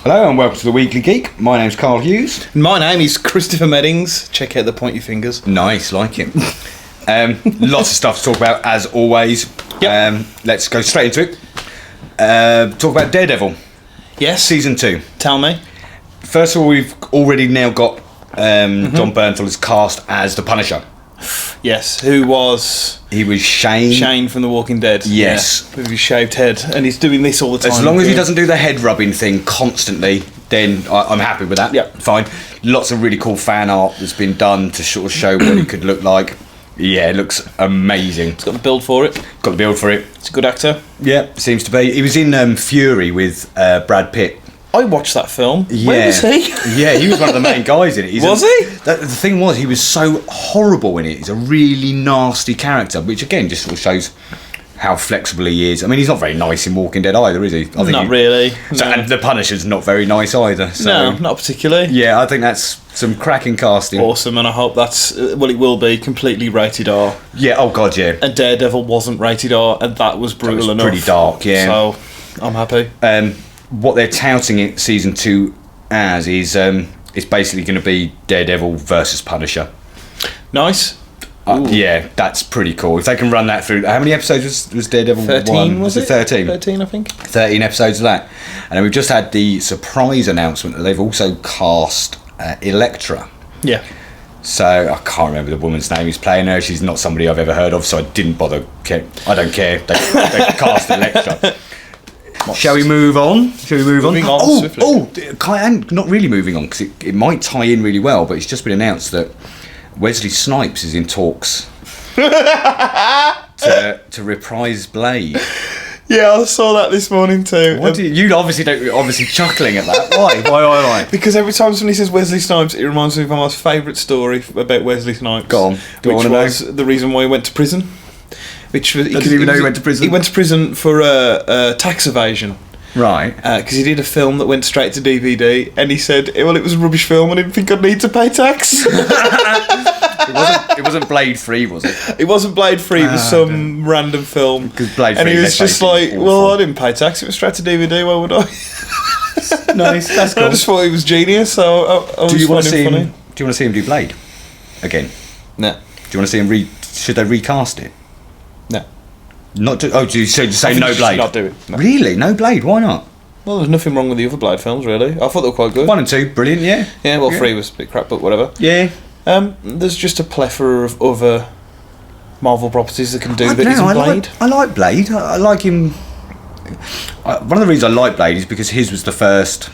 Hello and welcome to the Weekly Geek. My name's Carl Hughes. My name is Christopher Meddings. Check out the pointy fingers. Nice, like it. Lots of stuff to talk about as always. Yep. Let's go straight into it. Talk about Daredevil. Yes. Season 2. Tell me. First of all, we've already now got John Bernthal is cast as the Punisher. Yes. Who was... He was Shane. Shane from The Walking Dead. Yes. Yeah, with his shaved head. And he's doing this all the time. As long as he doesn't do the head rubbing thing constantly, then I'm happy with that. Yeah. Fine. Lots of really cool fan art that's been done to sort of show what he could look like. Yeah, it looks amazing. He's got the build for it. Got the build for it. He's a good actor. Yeah, seems to be. He was in Fury with Brad Pitt. I watched that film. Yeah. Where was he? Yeah, he was one of the main guys in it. Was he? The thing was, he was so horrible in it. He's a really nasty character, which again just sort of shows how flexible he is. I mean, he's not very nice in Walking Dead either, is he? Not really. So, No. and the Punisher's not very nice either. So, No, not particularly. Yeah, I think that's some cracking casting. Awesome, and I hope that's... well, it will be completely rated R. Yeah, oh god, yeah. And Daredevil wasn't rated R, and that was brutal was enough. pretty dark, yeah. So, I'm happy. What they're touting it season 2 as is it's basically going to be Daredevil versus Punisher. Nice. Yeah, that's pretty cool. If they can run that through... How many episodes was Daredevil 13, 1? was it? 13? 13, I think. 13 episodes of that. And then we've just had the surprise announcement that they've also cast Elektra. Yeah. So, I can't remember the woman's name who's playing her. She's not somebody I've ever heard of, so I didn't bother. I don't care. They cast Elektra. Shall we move on? Moving on swiftly. Not really moving on, because it might tie in really well, but it's just been announced that Wesley Snipes is in talks to reprise Blade. Yeah, I saw that this morning too. You obviously chuckling at that. Why? Because every time somebody says Wesley Snipes, it reminds me of my most favourite story about Wesley Snipes. Go on. Which was the reason why he went to prison. Which was, I didn't even know he went to prison. He went to prison for tax evasion. Right. Because he did a film that went straight to DVD, and he said, well, it was a rubbish film, I didn't think I'd need to pay tax. It wasn't Blade 3, was it? It wasn't Blade 3, it was some random film. Because Blade 3, and he was just like, well, I didn't pay tax, it was straight to DVD, why would I? Nice, that's cool. I just thought he was genius, so I was finding funny. Do you want to see him do Blade again? No. Do you want to see him should they recast it? No. Not to, do you say no you should Blade? not do it. No. Really? No Blade? Why not? Well, there's nothing wrong with the other Blade films, really. I thought they were quite good. 1 and 2, brilliant, yeah. Yeah, well, 3 was a bit crap, but whatever. Yeah. There's just a plethora of other Marvel properties that can do that isn't Blade. I like Blade. I like him. One of the reasons I like Blade is because his was the first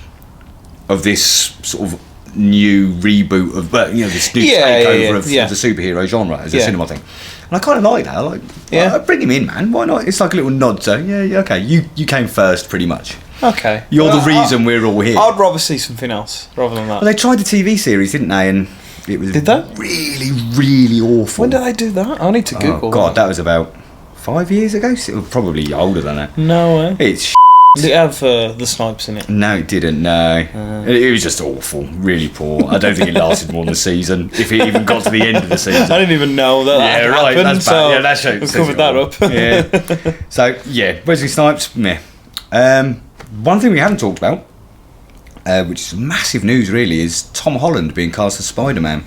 of this sort of new reboot of, this new takeover of the superhero genre as a cinema thing. And I kind of like that. Bring him in, man. Why not? It's like a little nod to, okay, you came first, pretty much. Okay. You're the reason we're all here. I'd rather see something else rather than that. Well, they tried the TV series, didn't they? And it was really, really awful. When did they do that? I need to Google. Oh, God, that was about 5 years ago. So it was probably older than that. No way. It's Did it have the Snipes in it? No, it didn't, no. It was just awful, really poor. I don't think it lasted more than a season, if it even got to the end of the season. I didn't even know that happened. That's bad. Yeah, that shows. We've covered that up. Yeah. So, Wesley Snipes, meh. One thing we haven't talked about, which is massive news really, is Tom Holland being cast as Spider-Man.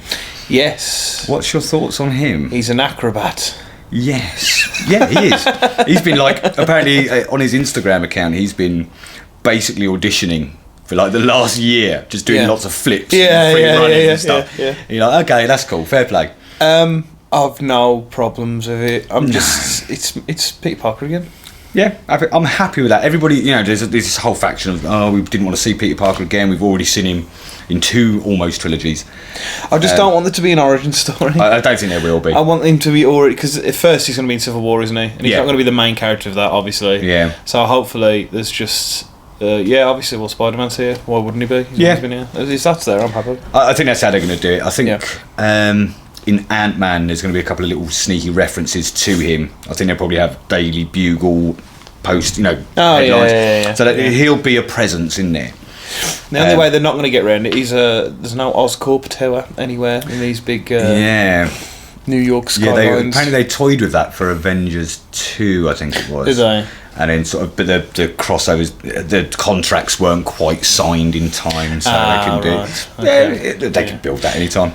Yes. What's your thoughts on him? He's an acrobat. Yes. Yeah, he is. He's been apparently on his Instagram account, he's been basically auditioning for the last year, just doing lots of flips and free running and stuff. Yeah. You're like, okay, that's cool, fair play. I've no problems with it. I'm just, it's Peter Parker again. Yeah, I'm happy with that. Everybody, there's this whole faction of, we didn't want to see Peter Parker again. We've already seen him in 2 almost trilogies. I just don't want there to be an origin story. I don't think there will be. I want him to be already, because at first he's going to be in Civil War, isn't he? And he's not going to be the main character of that, obviously. Yeah. So hopefully there's just, obviously, Spider-Man's here. Why wouldn't he be? He's been here. If that's there, I'm happy. I think that's how they're going to do it. I think in Ant-Man there's going to be a couple of little sneaky references to him. I think they'll probably have Daily Bugle post, headlines. So that he'll be a presence in there. The only way they're not going to get around it is there's no Oscorp tower anywhere in these big New York skylines. Apparently they toyed with that for Avengers 2, I think it was. Did they? And then but the crossovers, the contracts weren't quite signed in time, so they can do. Right. Okay. They can build that anytime.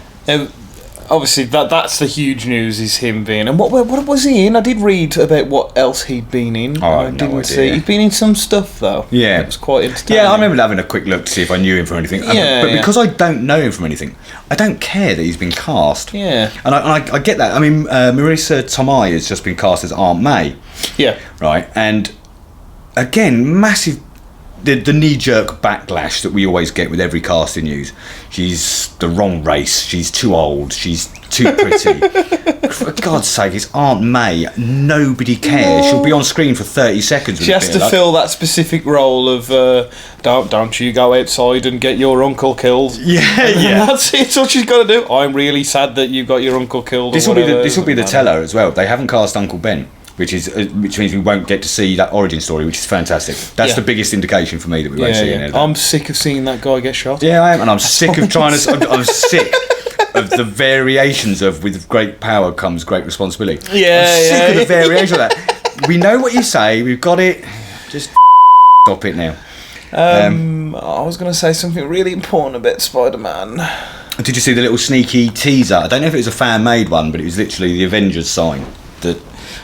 Obviously, that's the huge news, is him being. And what was he in? I did read about what else he'd been in. I have no idea. He'd been in some stuff, though. Yeah. It was quite entertaining. Yeah, I remember having a quick look to see if I knew him from anything. But because I don't know him from anything, I don't care that he's been cast. Yeah. And I get that. I mean, Marissa Tomei has just been cast as Aunt May. Yeah. Right? And, again, massive... The knee-jerk backlash that we always get with every casting news. She's the wrong race. She's too old. She's too pretty. For God's sake, it's Aunt May. Nobody cares. No. She'll be on screen for 30 seconds. She has to fill that specific role of don't you go outside and get your uncle killed. Yeah. That's it. That's all she's got to do. I'm really sad that you got your uncle killed. This will be the teller as well. They haven't cast Uncle Ben. Which means we won't get to see that origin story, which is fantastic. That's the biggest indication for me that we won't see it. I'm sick of seeing that guy get shot. Yeah, I am, and I'm sick of trying to. I'm sick of the variations of with great power comes great responsibility. Yeah, I'm sick of the variation of that. We know what you say. We've got it. Just stop it now. I was going to say something really important about Spider-Man. Did you see the little sneaky teaser? I don't know if it was a fan-made one, but it was literally the Avengers sign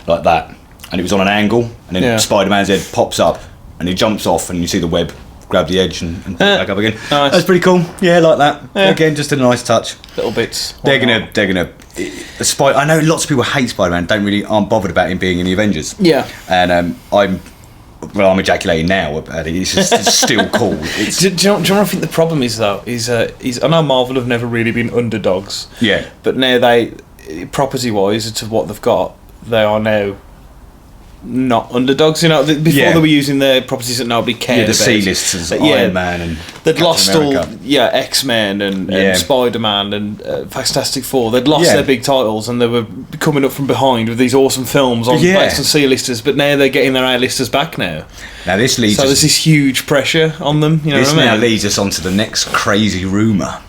like that, and it was on an angle, and then Spider-Man's head pops up, and he jumps off, and you see the web grab the edge and pick back up again. Nice. That's pretty cool. Yeah, like that. Yeah. Again, just a nice touch. Little bits. They're gonna. I know lots of people hate Spider-Man, aren't bothered about him being in the Avengers. Yeah. And I'm ejaculating now about it. It's still cool. Do you know what I think the problem is, though? Is I know Marvel have never really been underdogs. Yeah. But now property-wise, to what they've got, they are now not underdogs. You know, before they were using their properties that nobody cared about. The C-lists as Iron Man and they'd Captain lost America. all X-Men and Spider-Man and Fantastic Four. They'd lost their big titles, and they were coming up from behind with these awesome films based on C-listers. But now they're getting their A-listers back now. Now this leads. So there's this huge pressure on them. You know this what I mean? Now leads us on to the next crazy rumour.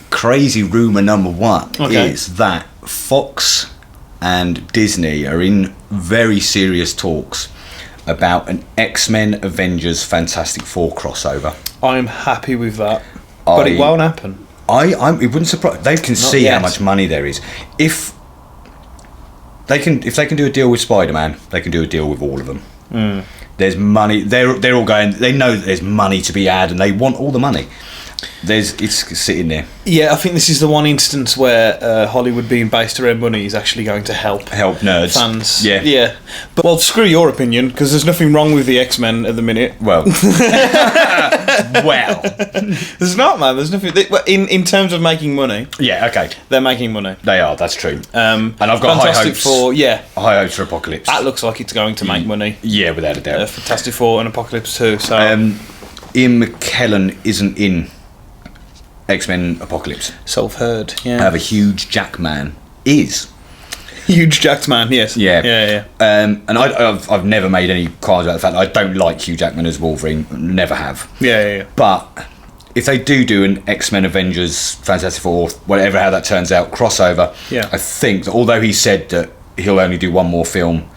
Crazy rumour number one is that Fox and Disney are in very serious talks about an X-Men Avengers Fantastic Four crossover. I'm happy with that, but it won't happen. It wouldn't surprise. They can see how much money there is. If they can do a deal with Spider-Man, they can do a deal with all of them. There's money. They're all going. They know that there's money to be had, and they want all the money. It's sitting there. Yeah, I think this is the one instance where Hollywood being based around money is actually going to help nerds, fans. Yeah. But screw your opinion, because there's nothing wrong with the X-Men at the minute. Well, there's not, man. There's nothing in terms of making money. Yeah, okay. They're making money. They are. That's true. And I've got Fantastic Four. Yeah, high hopes for Apocalypse. That looks like it's going to make money. Yeah, without a doubt. Fantastic Four and Apocalypse too. So Ian McKellen isn't in X-Men Apocalypse. So I've heard. Yeah. However, Hugh Jackman is. Hugh Jackman, yes. Yeah. And I've never made any qualms about the fact that I don't like Hugh Jackman as Wolverine. Never have. Yeah. But if they do an X-Men Avengers Fantastic Four, whatever how that turns out, crossover, I think that although he said that he'll only do one more film,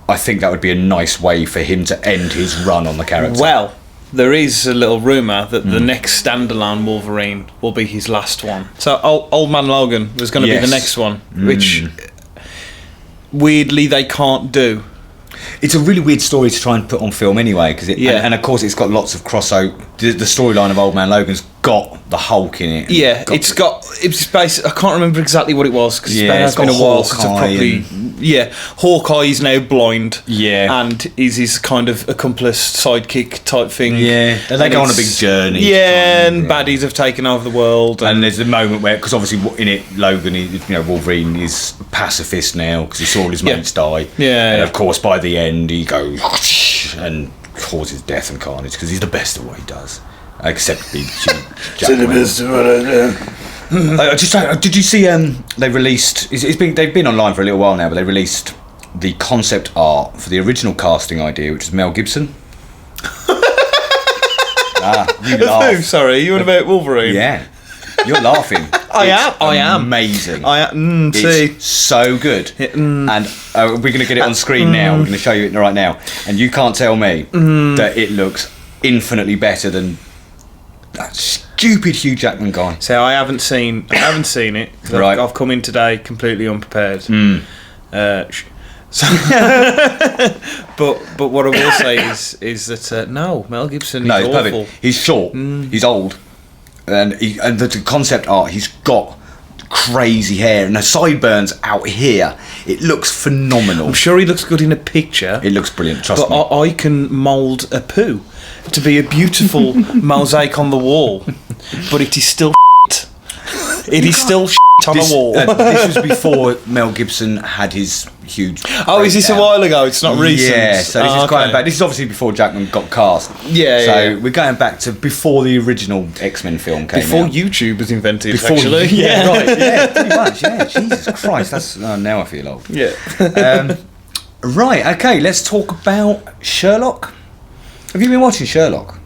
I think that would be a nice way for him to end his run on the character. Well, there is a little rumour that the next standalone Wolverine will be his last one. So Old Man Logan was going to be the next one, which weirdly they can't do. It's a really weird story to try and put on film anyway, because and of course it's got lots of crossover. The storyline of Old Man Logan's got the Hulk in it. Yeah, it's based. I can't remember exactly what it was because it's been a while since I probably. Hawkeye is now blind. Yeah, and is his kind of accomplice sidekick type thing. Yeah, they go on a big journey. Yeah, and baddies have taken over the world. And there's a moment where, because obviously in it, Logan, Wolverine is a pacifist now because he saw all his mates die. Yeah, and of course by the end he goes and causes death and carnage because he's the best at what he does. Except being Hugh Jackman. Did you see? They released. They've been online for a little while now, but they released the concept art for the original casting idea, which is Mel Gibson. You laugh. Sorry, you on about Wolverine? Yeah, you're laughing. I am amazing. I am. It's so good. And we're going to get it on screen now. We're going to show you it right now. And you can't tell me that it looks infinitely better than that stupid Hugh Jackman guy. So I haven't seen it. Right. I've come in today completely unprepared. So but what I will say is that no, Mel Gibson is awful. Perfect. He's short. He's old, and the concept art. He's got crazy hair and the sideburns out here. It looks phenomenal. I'm sure he looks good in a picture. It looks brilliant. Trust me. But I can mould a poo to be a beautiful mosaic on the wall, but it is still shit. It is still shit on a wall. This was before Mel Gibson had his huge. Oh, is this a while ago? It's not recent. Yeah, so this is going back. This is obviously before Jackman got cast. So we're going back to before the original X-Men film came before out. YouTube was invented, Before, actually. Yeah, right. Yeah, pretty much. Yeah, Jesus Christ. That's now I feel old. Yeah. Right. Okay. Let's talk about Sherlock. Have you been watching Sherlock?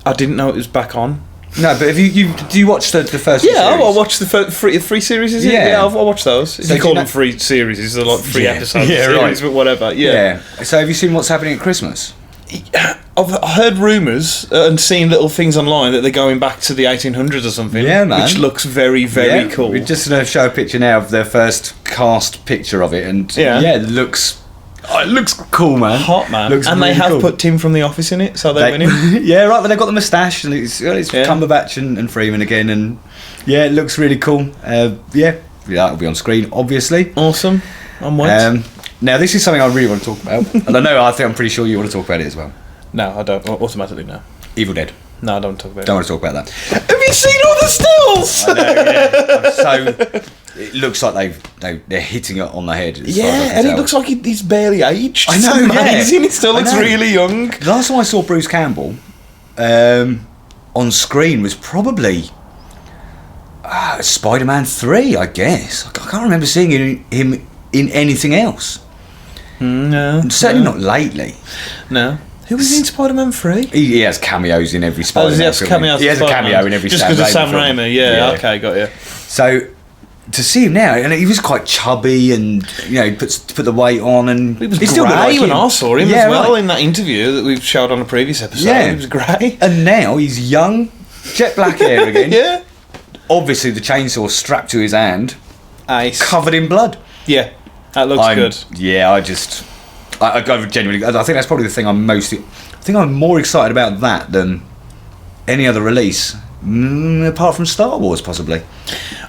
I didn't know it was back on. No, but have you do you watch the first? Yeah, I watched the three series. Is it? Yeah, I watched those. If you call them 3 series, they're like 3 episodes. Yeah, series, but whatever. Yeah. So have you seen what's happening at Christmas? I've heard rumours and seen little things online that they're going back to the 1800s or something. Yeah, man. Which looks very, very cool. We're just going to show a picture now of their first cast picture of it, and it looks. Oh, it looks cool, man. Hot, man. Looks and really they have cool. Put Tim from The Office in it, so they're winning. Yeah, right, but they've got the moustache, and it's Cumberbatch and Freeman again, and it looks really cool. That'll be on screen, obviously. Awesome. I'm waiting. Now, this is something I really want to talk about, and I think I'm pretty sure you want to talk about it as well. No, I don't. Automatically, no. Evil Dead. No, I don't talk about it. Don't want to talk about that. Have you seen all the stills? I know, yeah. It looks like they're hitting it on the head. And it looks like he's barely aged. I know, it's amazing. It still looks really young. The last time I saw Bruce Campbell on screen was probably Spider-Man 3, I guess. I can't remember seeing him in anything else. No. Certainly not lately. No. Who was in Spider-Man 3? He has cameos in every Spider-Man film. He has a cameo in every Just because of Sam Raimi, yeah. Okay, got you. So to see him now, and he was quite chubby, and he put the weight on, and he was grey when I saw him as well in that interview that we've showed on a previous episode. Yeah, he was grey, and now he's young, jet black hair again. Yeah, obviously the chainsaw strapped to his hand, covered in blood. Yeah, that looks good. Yeah, I genuinely, I think that's probably the thing I'm more excited about that than any other release, apart from Star Wars, possibly.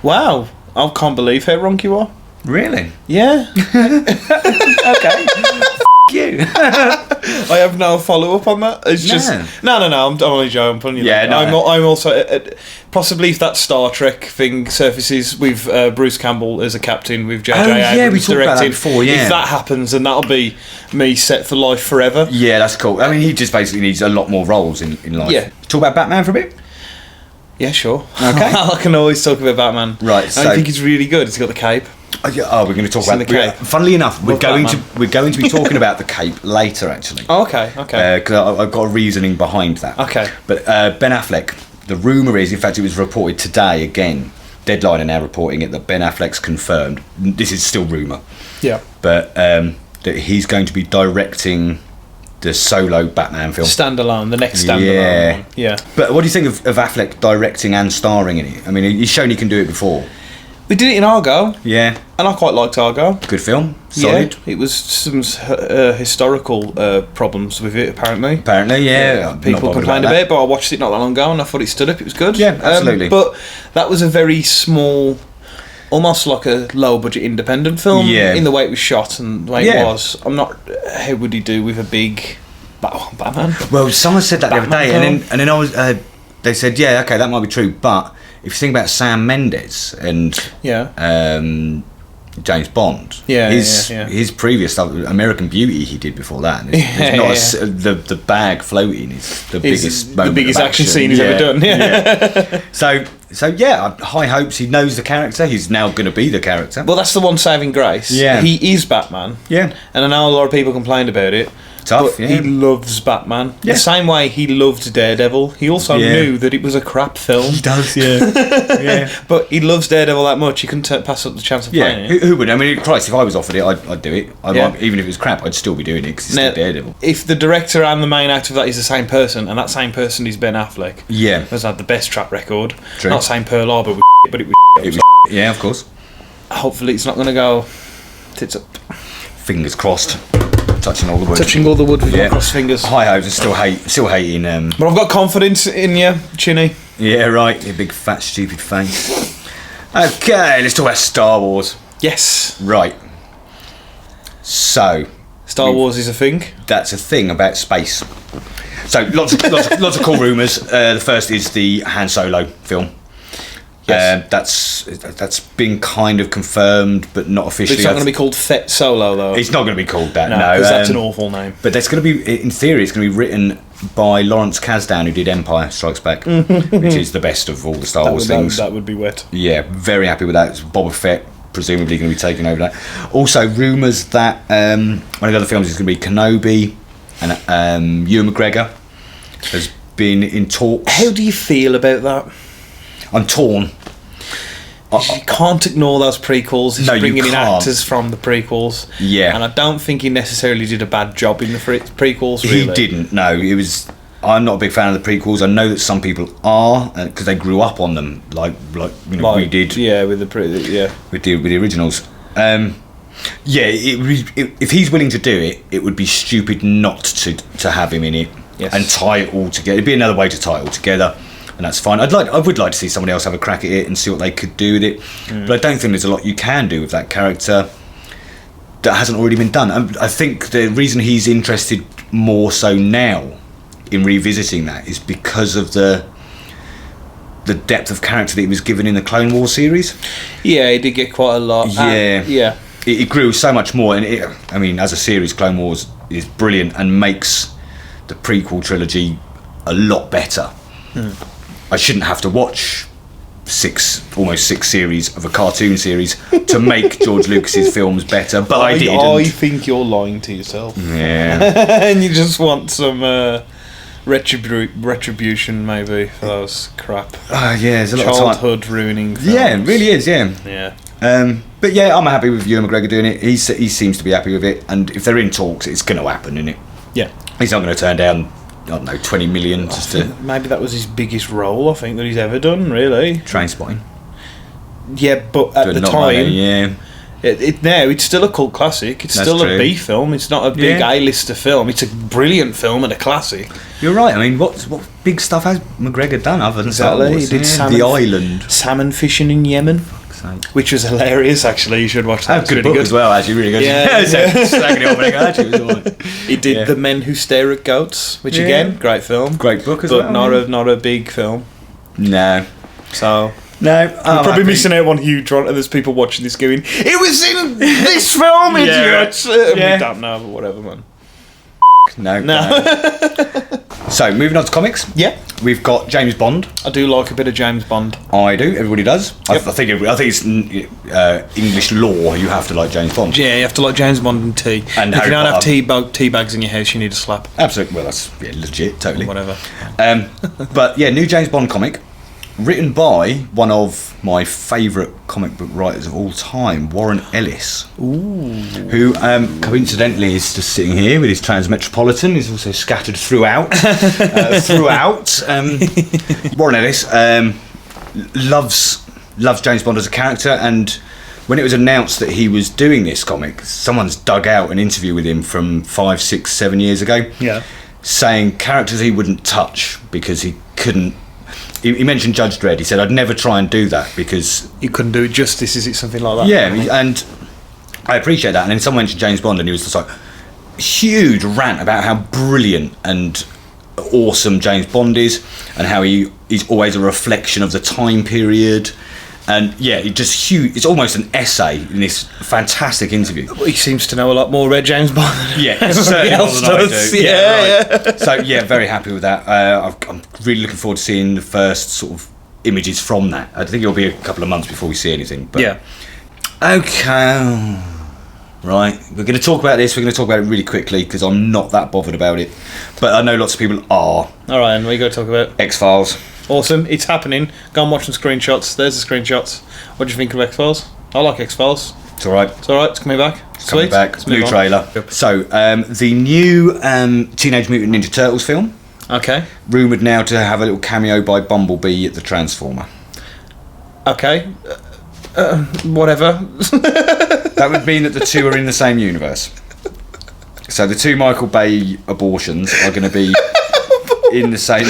Wow. I can't believe how wrong you are. Really? Yeah. Okay. You. I have no follow up on that. It's just no. I'm only joking. I'm pulling you. Yeah, no. I'm also possibly if that Star Trek thing surfaces with Bruce Campbell as a captain with JJ Abrams we talked about that before. Yeah, if that happens, then that'll be me set for life forever. Yeah, that's cool. I mean, he just basically needs a lot more roles in life. Yeah. Talk about Batman for a bit. Yeah, sure. Okay. I can always talk about Batman. Right. I think he's really good. He's got the cape. Oh, we're going to talk about the cape. Funnily enough, we're going to be talking about the cape later, actually. Oh, okay. Because I've got a reasoning behind that. Okay. But Ben Affleck, the rumour is, in fact, it was reported today again. Deadline are now reporting it that Ben Affleck's confirmed. This is still rumour. Yeah. But that he's going to be directing the solo Batman film. Standalone, the next standalone one. Yeah. But what do you think of Affleck directing and starring in it? I mean, he's shown he can do it before. We did it in Argo. Yeah. And I quite liked Argo. Good film. Solid. Yeah, it was some historical problems with it, apparently. Apparently, yeah. People complained a bit, but I watched it not that long ago and I thought it stood up. It was good. Yeah, absolutely. But that was a very small, almost like a low-budget independent film in the way it was shot and the way it was. I'm not... How would he do with a big Batman? Well, someone said that Batman the other day, and then I was... they said, yeah, okay, that might be true, but if you think about Sam Mendes and James Bond, his previous stuff, American Beauty, he did before that. And the bag floating is the biggest moment the biggest of action scene he's ever done. Yeah. So So yeah, high hopes. He knows the character. He's now going to be the character. Well, that's the one saving grace. Yeah. He is Batman. Yeah. And I know a lot of people complained about it. Tough, but he loves Batman. Yeah. The same way he loved Daredevil. He also knew that it was a crap film. He does, yeah. Yeah. But he loves Daredevil that much, he couldn't pass up the chance of playing it. Who would? I mean, Christ, if I was offered it, I'd do it. Even if it was crap, I'd still be doing it because it's still Daredevil. If the director and the main actor of that is the same person, and that same person is Ben Affleck, has had the best track record. True. Not saying Pearl Harbor was but it was yeah, of course. Hopefully it's not going to go tits up. Fingers crossed. Touching all the wood. Touching all the wood with your crossed fingers. High hopes and still hating. But I've got confidence in you, Chinny. Yeah, right. Your big fat stupid face. Okay, let's talk about Star Wars. Yes. Right. So. Star Wars is a thing. That's a thing about space. So lots of cool rumours. The first is the Han Solo film. Yes. That's been kind of confirmed, but not officially. But it's not going to be called Fett Solo, though. It's not going to be called that. No, because that's an awful name. But that's going to be, in theory, it's going to be written by Lawrence Kasdan, who did Empire Strikes Back, which is the best of all the Star Wars things. That would be wet. Yeah, very happy with that. It's Boba Fett presumably going to be taking over that. Also, rumours that one of the other films is going to be Kenobi, and Ewan McGregor has been in talks. How do you feel about that? I'm torn. You can't ignore those prequels. He's bringing in actors from the prequels. Yeah. And I don't think he necessarily did a bad job in the prequels, really. He didn't, no. I'm not a big fan of the prequels. I know that some people are, because they grew up on them, like we did. Yeah, with the originals. If he's willing to do it, it would be stupid not to have him in it and tie it all together. It'd be another way to tie it all together. And that's fine. I would like to see somebody else have a crack at it and see what they could do with it. But I don't think there's a lot you can do with that character that hasn't already been done. I think the reason he's interested more so now in revisiting that is because of the depth of character that he was given in the Clone Wars series. Yeah, he did get quite a lot. Yeah. It grew so much more. And as a series, Clone Wars is brilliant and makes the prequel trilogy a lot better. I shouldn't have to watch almost six series of a cartoon series to make George Lucas's films better, but I did. I think you're lying to yourself. Yeah. And you just want some retribution, maybe, for those crap. There's a lot of childhood ruining films. Yeah, it really is, yeah. Yeah. But yeah, I'm happy with Ewan McGregor doing it. He seems to be happy with it, and if they're in talks, it's going to happen, isn't it? Yeah. He's not going to turn down, I don't know, 20 million just to... Maybe that was his biggest role, I think, that he's ever done, really. Trainspotting. Yeah, but at the time... Yeah. It's still a cult classic. It's still a B film. It's not a big A-lister film. It's a brilliant film and a classic. You're right. I mean, what big stuff has McGregor done other than Star Wars? He did The Island. Salmon fishing in Yemen. Which was hilarious, actually. You should watch that. It's good book as well, actually. Really good. He did The Men Who Stare at Goats, which again, great film. Great book as well. But not a big film. No. So... No, you're probably missing out on Hugh Grant, and there's people watching this going, "It was in this film, idiots!" We don't know, but whatever, man. No. So, moving on to comics. Yeah. We've got James Bond. I do like a bit of James Bond. I do. Everybody does. Yep. I think it's English law. You have to like James Bond. Yeah, you have to like James Bond and tea. And if you don't have tea bags in your house, you need a slap. Absolutely. Well, that's legit. Totally. Whatever. But yeah, new James Bond comic. Written by one of my favourite comic book writers of all time, Warren Ellis. Ooh. Who coincidentally is just sitting here with his Transmetropolitan. He's also scattered throughout. Warren Ellis loves James Bond as a character, and when it was announced that he was doing this comic, someone's dug out an interview with him from 5, 6, 7 years ago, saying characters he wouldn't touch because he couldn't. He mentioned Judge Dredd. He said, "I'd never try and do that because you couldn't do it justice." Is it something like that? Yeah, and I appreciate that. And then someone mentioned James Bond, and he was just like huge rant about how brilliant and awesome James Bond is, and how he's always a reflection of the time period. And yeah, just huge. It's almost an essay in this fantastic interview. He seems to know a lot more about James Bond than certainly else does. Yeah. So yeah, very happy with that. I'm really looking forward to seeing the first sort of images from that. I think it'll be a couple of months before we see anything. But Yeah. Okay. Right, we're going to talk about this. We're going to talk about it really quickly because I'm not that bothered about it, but I know lots of people are. All right, and what are you going to talk about? X-Files. Awesome, it's happening. Go and watch some screenshots. There's the screenshots. What do you think of X-Files? I like X-Files. It's all right. It's all right. It's coming back. It's coming back. New trailer. Yep. So, the new Teenage Mutant Ninja Turtles film. Okay. Rumoured now to have a little cameo by Bumblebee at the Transformer. Okay. Whatever. That would mean that the two are in the same universe. So the two Michael Bay abortions are going to be in the same...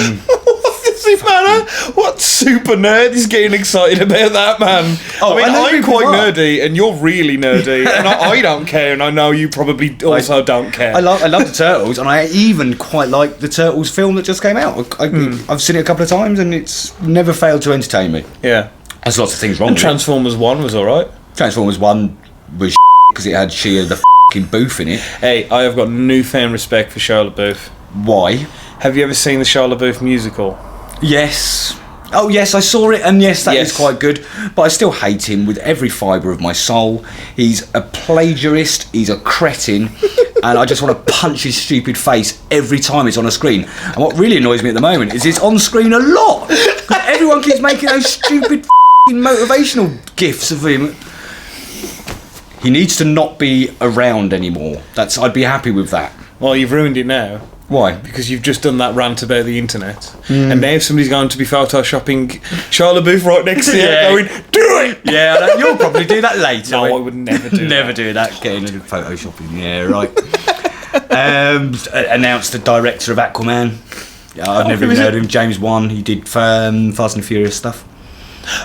Does it matter? What super nerd is getting excited about that, man? Oh, I mean, I'm quite are. nerdy, and you're really nerdy, and I don't care, and I know you probably also don't care. I love the Turtles, and I even quite like the Turtles film that just came out. I've seen it a couple of times, and it's never failed to entertain me. Yeah. There's lots of things wrong And with Transformers 1 was alright. Transformers 1 was because it had Shia the f***ing Booth in it. Hey, I have got newfound respect for Charlotte Booth. Why? Have you ever seen the Charlotte Booth musical? Yes. Oh, yes, I saw it, and yes, that is quite good. But I still hate him with every fibre of my soul. He's a plagiarist, he's a cretin, and I just want to punch his stupid face every time it's on a screen. And what really annoys me at the moment is it's on screen a lot. Everyone keeps making those stupid f***ing motivational gifs of him. He needs to not be around anymore. I'd be happy with that. Well, you've ruined it now. Why? Because you've just done that rant about the internet. And now somebody's going to be photoshopping Charlotte Booth right next to you going, do it! Yeah, you'll probably do that later. No, I would never do never that. do that. Getting into photoshopping. Yeah, right. Announced the director of Aquaman. I've never even heard of him. James Wan. He did Fast and Furious stuff.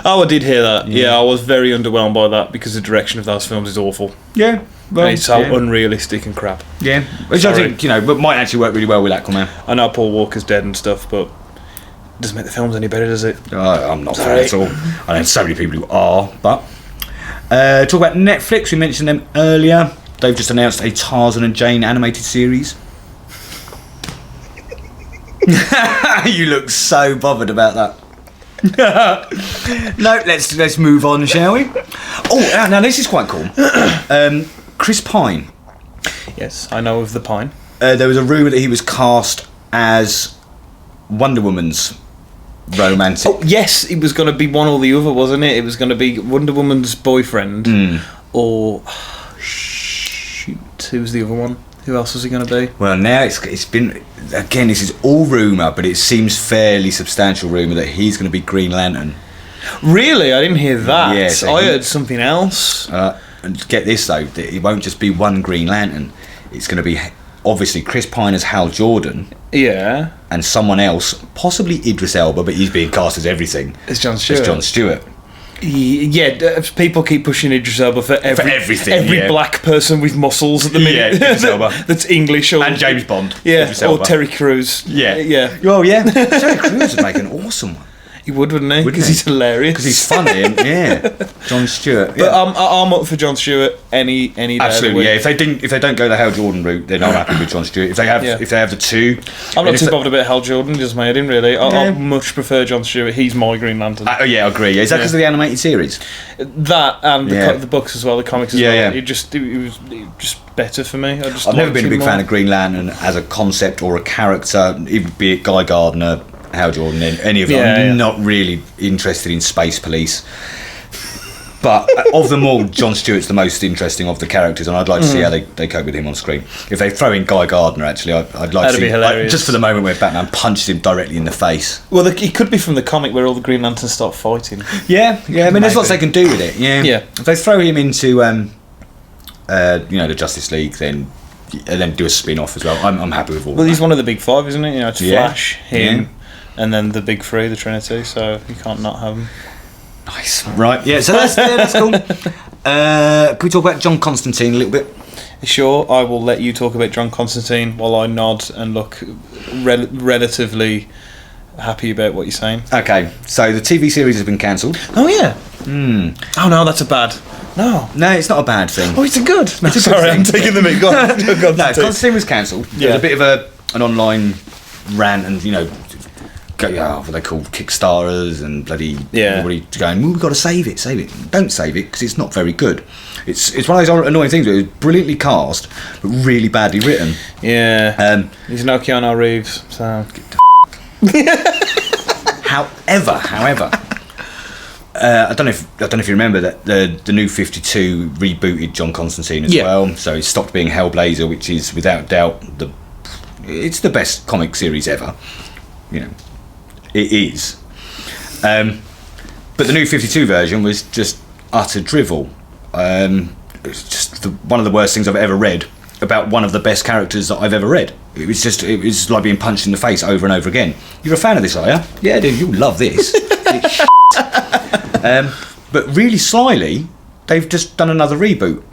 Oh, I did hear that. Yeah, I was very underwhelmed by that because the direction of those films is awful. Yeah. Well, And it's so unrealistic and crap. Yeah. Which I think, but might actually work really well with Aquaman. I know Paul Walker's dead and stuff, but it doesn't make the films any better, does it? I'm not there at all. I know so many people who are, but... talk about Netflix. We mentioned them earlier. They've just announced a Tarzan and Jane animated series. You look so bothered about that. No, let's move on, shall we? Oh, now this is quite cool. Chris Pine. Yes, I know of the Pine. There was a rumour that he was cast as Wonder Woman's romantic. Oh, yes, it was going to be one or the other, wasn't it? It was going to be Wonder Woman's boyfriend, or shoot, who was the other one? Who else was he going to be? Well, now it's been, again, this is all rumour, but it seems fairly substantial rumour that he's going to be Green Lantern. Really? I didn't hear that. Yeah, so I heard something else. And get this though, it won't just be one Green Lantern. It's going to be obviously Chris Pine as Hal Jordan. Yeah. And someone else, possibly Idris Elba, but he's being cast as everything. It's Jon Stewart. It's Jon Stewart. Yeah, people keep pushing Idris Elba for everything. Every black person with muscles at the minute. Yeah, Idris Elba. That's English. Or, and James Bond. Yeah, or Terry Crews. Yeah. Yeah. Oh, yeah. Terry Crews would make an awesome one. He would, wouldn't he? Because he's hilarious. Because he's funny, and Jon Stewart. Yeah. But I'm up for Jon Stewart any day. Absolutely, yeah. If they don't go the Hal Jordan route, then I'm happy with Jon Stewart. If they have the two, I'm not too bothered about Hal Jordan. Just made him really. I much prefer Jon Stewart. He's my Green Lantern. I agree. Yeah. Is that because of the animated series? That and the books as well, the comics as well. Yeah. It was just better for me. I've never been a big fan of Green Lantern as a concept or a character, even be it Guy Gardner, Hal Jordan, any of them. I'm not really interested in Space Police. But of them all, Jon Stewart's the most interesting of the characters, and I'd like to see how they cope with him on screen. If they throw in Guy Gardner, actually, I'd like to see, just for the moment where Batman punches him directly in the face. Well, it could be from the comic where all the Green Lanterns start fighting. Yeah. I mean, there's lots they can do with it. Yeah. If they throw him into, the Justice League, then do a spin-off as well. I'm happy with all. Well, he's one of the big five, isn't it? It's Flash, him. And then the big three, the Trinity, so you can't not have them. Nice. Right, yeah, so that's cool. Can we talk about John Constantine a little bit? Sure, I will let you talk about John Constantine while I nod and look relatively happy about what you're saying. Okay, so the TV series has been cancelled. Oh, yeah. Oh, no, that's a bad... No, it's not a bad thing. Oh, it's a good... No, sorry, I'm taking the mic. Go on. No, Constantine was cancelled. There was a bit of an online rant and, what they call Kickstarters and bloody Yeah. everybody going, well, we've got to save it. Don't save it because it's not very good. It's one of those annoying things where it's brilliantly cast but really badly written. Yeah. He's no Keanu Reeves, so. However, I don't know if you remember that the New 52 rebooted John Constantine as well. So it stopped being Hellblazer, which is without doubt it's the best comic series ever. You know, it is. But the New 52 version was just utter drivel. It's just one of the worst things I've ever read about one of the best characters that I've ever read. It was like being punched in the face over and over again. You're a fan of this, are you? Yeah, dude, you'll love this. But really slyly, they've just done another reboot,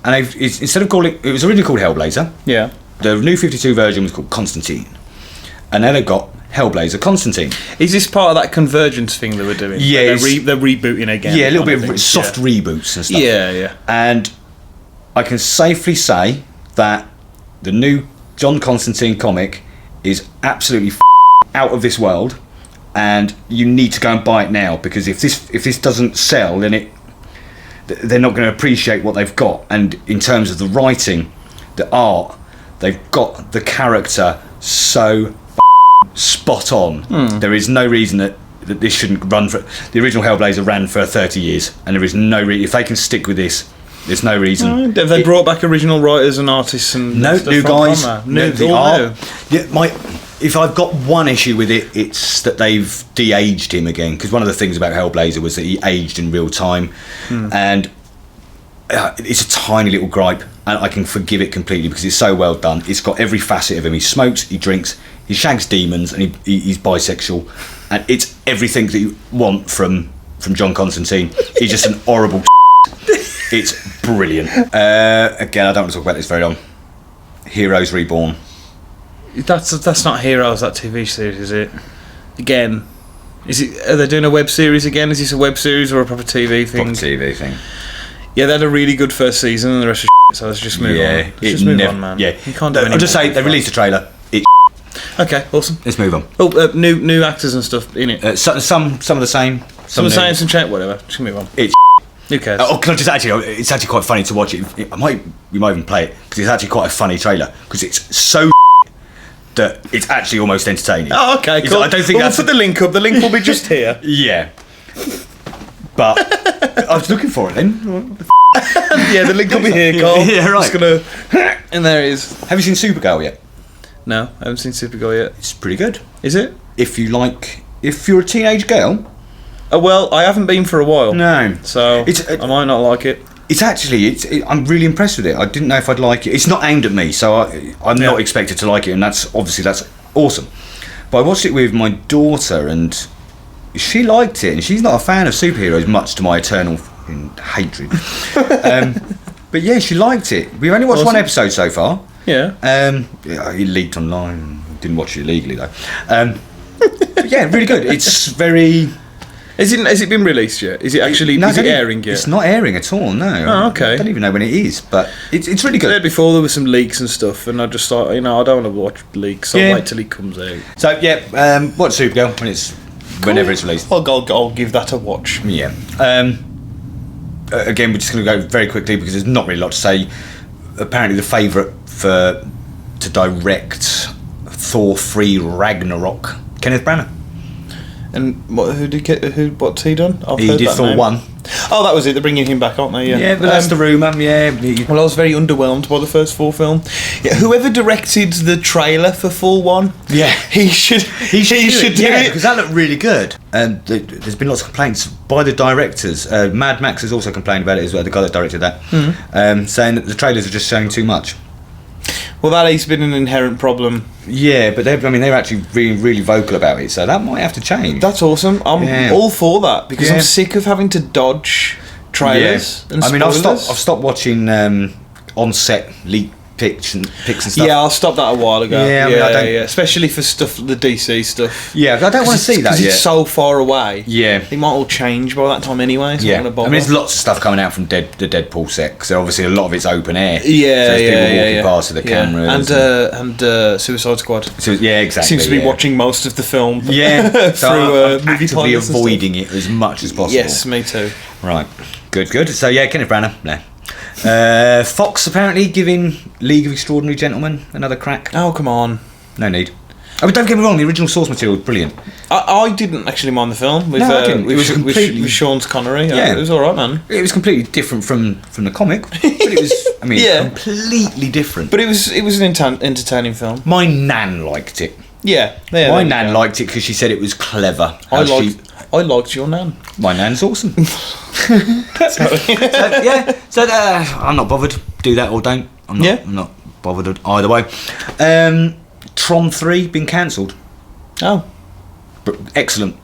and instead of calling it was originally called Hellblazer. Yeah. The New 52 version was called Constantine, and now they've got Hellblazer Constantine. Is this part of that convergence thing they were doing? Yeah, they're rebooting again. Yeah, a little bit of soft reboots and stuff. Yeah. And I can safely say that the new John Constantine comic is absolutely out of this world, and you need to go and buy it now, because if this doesn't sell, then they're not going to appreciate what they've got. And in terms of the writing, the art, they've got the character so spot on. There is no reason that this shouldn't run for. The original Hellblazer ran for 30 years, and there is no reason if they can stick with this. There's no reason. Have they brought back original writers and artists and no stuff new guys? The art. Yeah, if I've got one issue with it, it's that they've de-aged him again. Because one of the things about Hellblazer was that he aged in real time, and it's a tiny little gripe, and I can forgive it completely because it's so well done. It's got every facet of him. He smokes, he drinks, he shags demons, and he's bisexual, and it's everything that you want from John Constantine. He's just an horrible. It's brilliant. Again, I don't want to talk about this very long. Heroes Reborn. That's not Heroes, that TV series, is it? Again, are they doing a web series again? Is this a web series or a proper TV thing? Proper TV thing. Yeah, they had a really good first season and the rest of so let's just move on. Let's just move on, man. Yeah, you can't do I'll just say they released a trailer. It's okay, awesome. Let's move on. Oh, new actors and stuff in it. Some of the same. Some of the same, some chat, whatever. Just move on. It's who cares? Can I just it's actually quite funny to watch it. We might even play it because it's actually quite a funny trailer because it's so that it's actually almost entertaining. Oh, okay, cool. I don't think we'll put the link up. The link will be just here. Yeah. But I was looking for it then. Yeah, the link will be here, Carl. Yeah, right. Just gonna... And there it is. Have you seen Supergirl yet? No, I haven't seen Supergirl yet. It's pretty good. Is it? If you're a teenage girl. Oh, well, I haven't been for a while. No. So I might not like it. It's actually, I'm really impressed with it. I didn't know if I'd like it. It's not aimed at me, so I'm not expected to like it, and that's awesome. But I watched it with my daughter, and she liked it, and she's not a fan of superheroes, much to my eternal hatred. But yeah, she liked it. We've only watched one episode so far. Yeah. It leaked online. Didn't watch it illegally though. But yeah, really good. It's very. Has it been released yet? Is it actually airing yet? It's not airing at all, no. Oh, okay. I don't even know when it is, but it's really good. Before there were some leaks and stuff, and I just thought, I don't want to watch leaks, I'll wait till it comes out. So, watch Supergirl whenever it's released. I'll give that a watch. Yeah. Again, we're just going to go very quickly because there's not really a lot to say. Apparently the favourite to direct Thor 3 Ragnarok, Kenneth Branagh. And what's he done? He did Thor 1. Oh, that was it. They're bringing him back, aren't they? Yeah, but that's the rumour. Yeah. Well, I was very underwhelmed by the first Thor film. Yeah, whoever directed the trailer for Thor 1, he should do it because that looked really good. And there's been lots of complaints by the directors. Mad Max has also complained about it as well. The guy that directed that, saying that the trailers are just showing too much. Well, that has been an inherent problem. Yeah, but they're actually really, really vocal about it, so that might have to change. That's awesome. I'm all for that because I'm sick of having to dodge trailers and spoilers. I've stopped watching on-set leak picks and stuff. Yeah, I'll stop that a while ago. Yeah, I don't... especially for stuff, the DC stuff. Yeah, I don't want to see that yet. It's so far away. Yeah. It might all change by that time anyway. So I mean, there's lots of stuff coming out from the Deadpool set, because obviously a lot of it's open air. Yeah, so people walking past with the cameras. And Suicide Squad. So, yeah, exactly. Seems to be watching most of the film. Yeah. through I'm movie actively avoiding it as much as possible. Yes, me too. Right. Good. So, yeah, Kenneth Branagh. No. Fox apparently giving League of Extraordinary Gentlemen another crack. Oh, come on. No need. I mean, don't get me wrong, the original source material was brilliant. I didn't actually mind the film with, with Sean Connery. Yeah. It was alright, man. It was completely different from the comic, but it was, I mean, completely different. But it was an entertaining film. My nan liked it. Yeah. My nan liked it because she said it was clever. I liked your nan. My nan's awesome. I'm not bothered. Do that or don't. I'm not bothered either way. Tron 3 been cancelled. Oh. But excellent.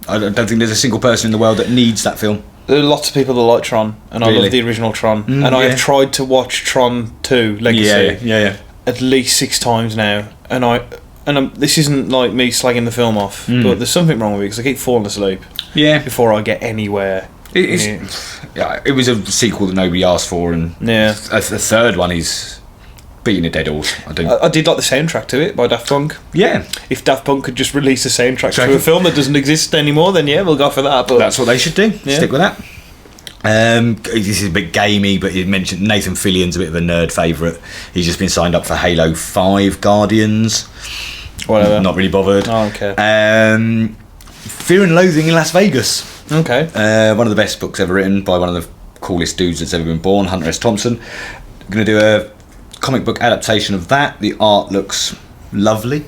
I don't think there's a single person in the world that needs that film. There are lots of people that like Tron, and I love the original Tron. And I have tried to watch Tron 2 Legacy at least 6 times now, and this isn't like me slagging the film off, but there's something wrong with it because I keep falling asleep before I get anywhere. It was a sequel that nobody asked for, and the third one is beating a dead horse. I did like the soundtrack to it by Daft Punk. Yeah. If Daft Punk could just release a soundtrack to a film that doesn't exist anymore, then we'll go for that. But that's what they should do. Yeah. Stick with that. This is a bit gamey, but you mentioned Nathan Fillion's a bit of a nerd favourite. He's just been signed up for Halo 5 Guardians. Whatever. Not really bothered. Oh, okay. Fear and Loathing in Las Vegas. Okay. One of the best books ever written by one of the coolest dudes that's ever been born, Hunter S. Thompson. Going to do a comic book adaptation of that. The art looks lovely.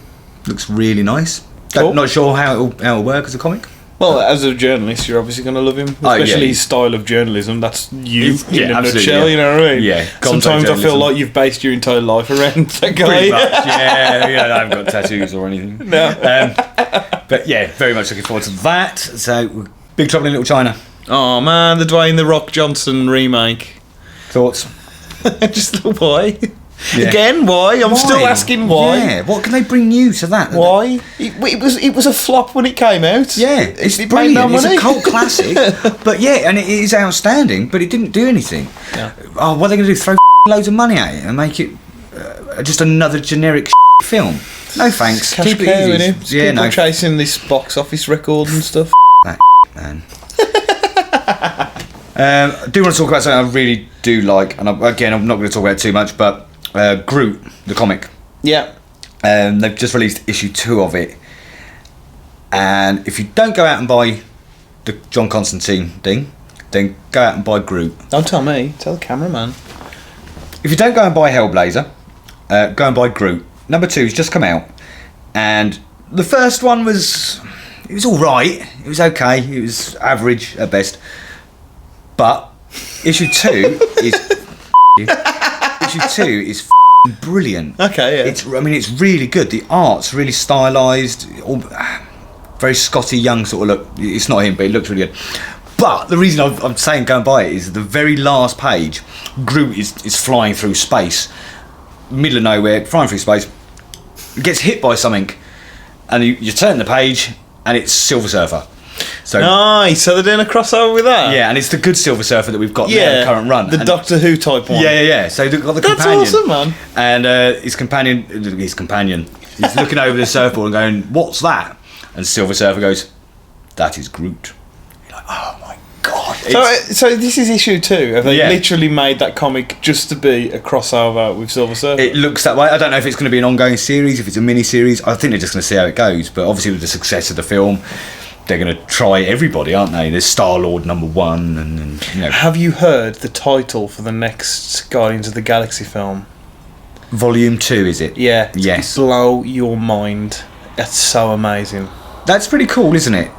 Looks really nice. Cool. Not sure how it'll work as a comic. Well, as a journalist, you're obviously going to love him, especially his style of journalism. That's you in a nutshell. You know what I mean? Yeah. Sometimes I feel like you've based your entire life around that guy. Pretty much. Yeah. I haven't got tattoos or anything. No. But yeah, very much looking forward to that. So, Big Trouble in Little China. Oh man, the Dwayne The Rock Johnson remake. Thoughts? Just why? Yeah. Again, why? I'm still asking why. Yeah, what can they bring new to that? Why? It was a flop when it came out. Yeah, it's brilliant. It's a cult classic. But yeah, and it is outstanding, but it didn't do anything. Yeah. Oh, what are they going to do? Throw loads of money at it and make it just another generic film? No thanks. Cash Keep cow, it easy. Yeah, people chasing this box office record and stuff. That man. I do want to talk about something I really do like, and I'm not going to talk about it too much, but Groot, the comic. Yeah. They've just released issue 2 of it, and if you don't go out and buy the John Constantine thing, then go out and buy Groot. Don't tell me, tell the cameraman. If you don't go and buy Hellblazer, go and buy Groot. Number 2's just come out, and the first one was alright, it was okay, it was average at best, but issue 2 is brilliant. Okay, yeah. It's really good. The art's really stylised, very Scotty Young sort of look. It's not him, but it looks really good. But the reason I'm saying go and buy it is the very last page, Groot is flying through space, middle of nowhere, flying through space, gets hit by something, and you turn the page, and it's Silver Surfer. So nice. So they're doing a crossover with that. Yeah, and it's the good Silver Surfer that we've got now in the current run. The Doctor Who type one. Yeah. So they've got the That's companion. That's awesome, man. And his companion, he's looking over the surfboard and going, "What's that?" And Silver Surfer goes, "That is Groot." You're like, oh my god. So this is issue 2. Have they literally made that comic just to be a crossover with Silver Surfer? It looks that way. I don't know if it's going to be an ongoing series, if it's a mini series. I think they're just going to see how it goes. But obviously with the success of the film, they're going to try everybody, aren't they? There's Star-Lord number 1 and you know. Have you heard the title for the next Guardians of the Galaxy film? Volume 2, is it? Yeah. Yes. Blow your mind. That's so amazing. That's pretty cool, isn't it?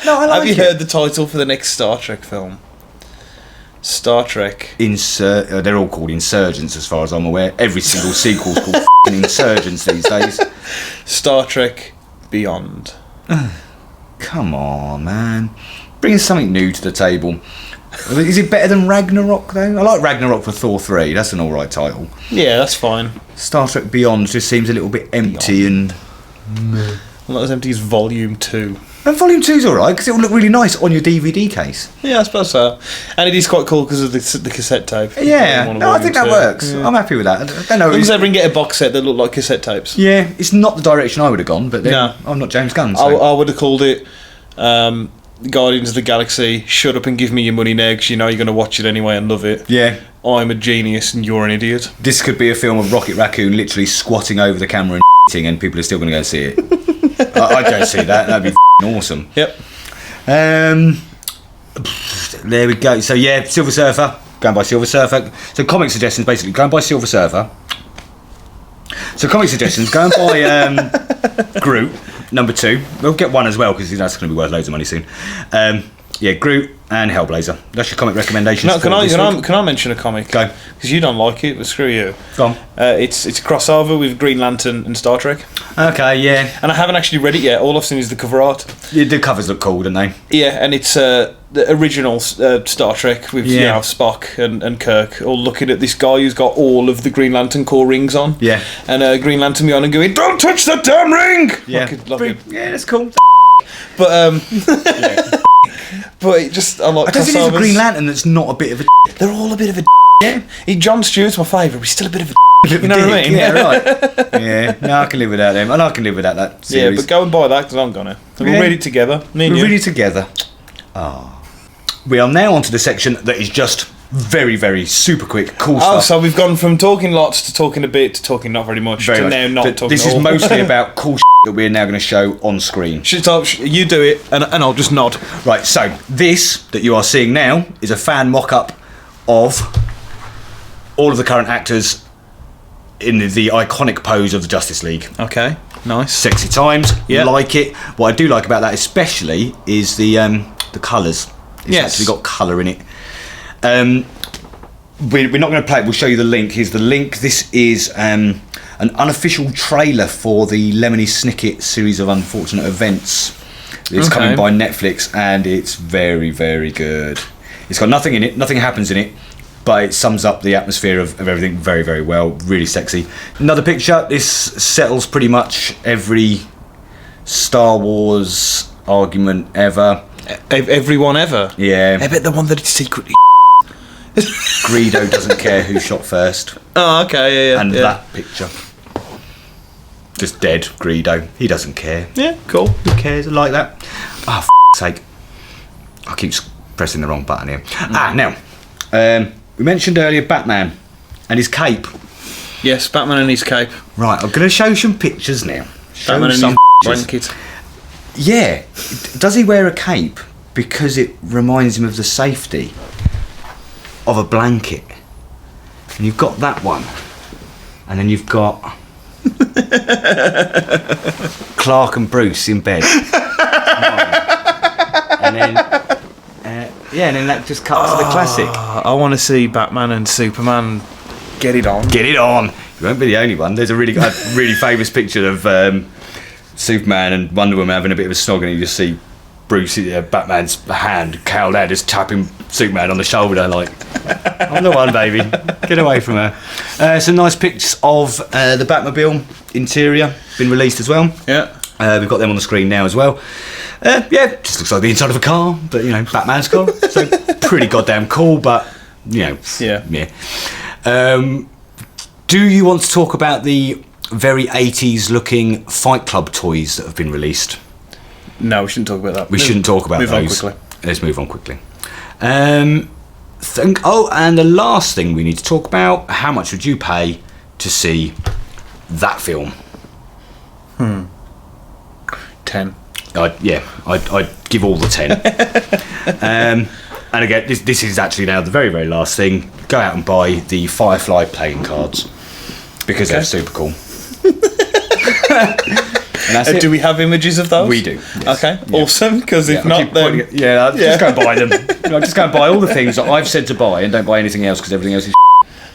No, I like it. Have you heard the title for the next Star Trek film? Star Trek. They're all called Insurgents as far as I'm aware. Every single sequel's called f***ing Insurgents these days. Star Trek Beyond. Come on, man. Bringing something new to the table. Is it better than Ragnarok though? I like Ragnarok for Thor 3. That's an alright title. Yeah, that's fine. Star Trek Beyond just seems a little bit empty and... Not as empty as Volume 2. And Volume 2's alright because it will look really nice on your DVD case. Yeah, I suppose so. And it is quite cool because of the cassette tape. Yeah, no, I think that works. Yeah. I'm happy with that. I don't know. As long as ever get a box set that look like cassette tapes. Yeah, it's not the direction I would have gone, but then no. I'm not James Gunn. So. I would have called it Guardians of the Galaxy, shut up and give me your money now because you know you're going to watch it anyway and love it. Yeah. I'm a genius and you're an idiot. This could be a film of Rocket Raccoon literally squatting over the camera and people are still going to go see it. I'd go see that. That'd be awesome. Yep. There we go. So yeah, Silver Surfer. Going by Silver Surfer. So comic suggestions basically. Going by Silver Surfer. So comic suggestions. Going by Groot. Number 2. We'll get 1 as well because that's going to be worth loads of money soon. Yeah, Groot and Hellblazer. That's your comic recommendations. No, can I mention a comic? Go. Because you don't like it, but screw you. Go on. It's a crossover with Green Lantern and Star Trek. Okay, yeah. And I haven't actually read it yet. All I've seen is the cover art. Yeah, the covers look cool, don't they? Yeah, and it's the original Star Trek with Spock and Kirk all looking at this guy who's got all of the Green Lantern core rings on. Yeah. And Green Lantern beyond and going, "Don't touch that damn ring!" Yeah. Yeah, that's cool. But yeah. But it just I like. I don't think there's a Green Lantern that's not a bit of a. They're all a bit of a. Yeah. John Stewart's my favourite, but he's still a bit of a. You know what I mean? Yeah, right. Yeah, no, I can live without them, and I can live without that series. Yeah, but go and buy that because I'm gonna. We'll read it together. We'll read it together. We are now onto the section that is just very, very super quick, cool stuff. Oh, so we've gone from talking lots to talking a bit to talking not very much to now not talking This at all. is mostly about cool that we're now going to show on screen. You do it, and I'll just nod. Right, so this that you are seeing now is a fan mock-up of all of the current actors in the iconic pose of the Justice League. Okay, nice. Sexy times, like it. What I do like about that especially is the colours. It's actually got colour in it. We're not going to play it, we'll show you the link. Here's the link. This is an unofficial trailer for the Lemony Snicket series of unfortunate events. It's coming by Netflix and it's very, very good. It's got nothing in it, nothing happens in it, but it sums up the atmosphere of everything very, very well. Really sexy. Another picture. This settles pretty much every Star Wars argument ever. Everyone ever? Yeah. I bet the one that it's secretly Greedo doesn't care who shot first. Oh, okay, yeah. And that picture. Just dead Greedo. He doesn't care. Yeah, cool. Who cares? I like that. Oh, sake. I keep pressing the wrong button here. Now, we mentioned earlier Batman and his cape. Yes, Batman and his cape. Right, I'm going to show some pictures now. Batman and his blanket. Yeah. Does he wear a cape because it reminds him of the safety of a blanket? And you've got that one. And then you've got Clark and Bruce in bed. And then and then that just cuts to the classic. I want to see Batman and Superman get it on. Get it on. You won't be the only one. There's a really famous picture of Superman and Wonder Woman having a bit of a snog, and you just see Bruce, Batman's hand, Carl there, just tapping Superman on the shoulder like, I'm the one, baby. Get away from her. Some nice pics of the Batmobile interior, been released as well. Yeah. We've got them on the screen now as well. Just looks like the inside of a car, but Batman's car. So pretty goddamn cool, but Yeah. Do you want to talk about the very 80s looking Fight Club toys that have been released? No, we shouldn't talk about that. We shouldn't talk about those. Move on quickly. Let's move on quickly. And the last thing we need to talk about, how much would you pay to see that film? 10. I'd give all the 10. And again, this is actually now the very, very last thing. Go out and buy the Firefly playing cards because they're super cool. Do we have images of those? We do. Yes. Okay, awesome. Because if not, then just go and buy them. Just go and buy all the things that I've said to buy, and don't buy anything else because everything else is.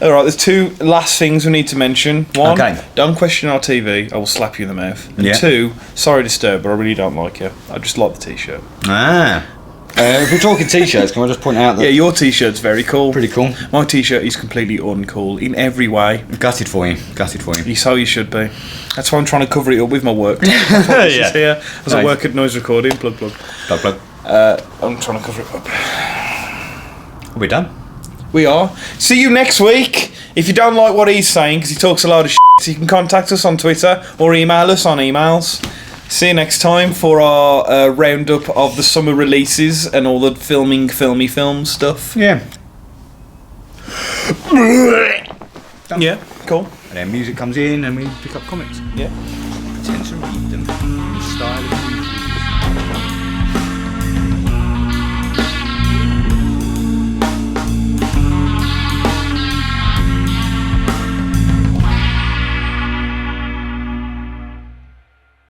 All right. There's two last things we need to mention. One, okay. Don't question our TV. I will slap you in the mouth. And two, sorry to disturb, but I really don't like you. I just like the T-shirt. If we're talking t-shirts, can I just point out that... Yeah, your t-shirt's very cool. Pretty cool. My t-shirt is completely uncool in every way. Gutted for you. So you should be. That's why I'm trying to cover it up with my work. Yeah. Here, as I work at Noise Recording. Plug. I'm trying to cover it up. Are we done? We are. See you next week. If you don't like what he's saying, because he talks a lot of shit, you can contact us on Twitter or email us on emails. See you next time for our roundup of the summer releases and all the filmy film stuff. Yeah. Yeah, cool. And then music comes in and we pick up comics. Yeah. Pretend to read them in the style of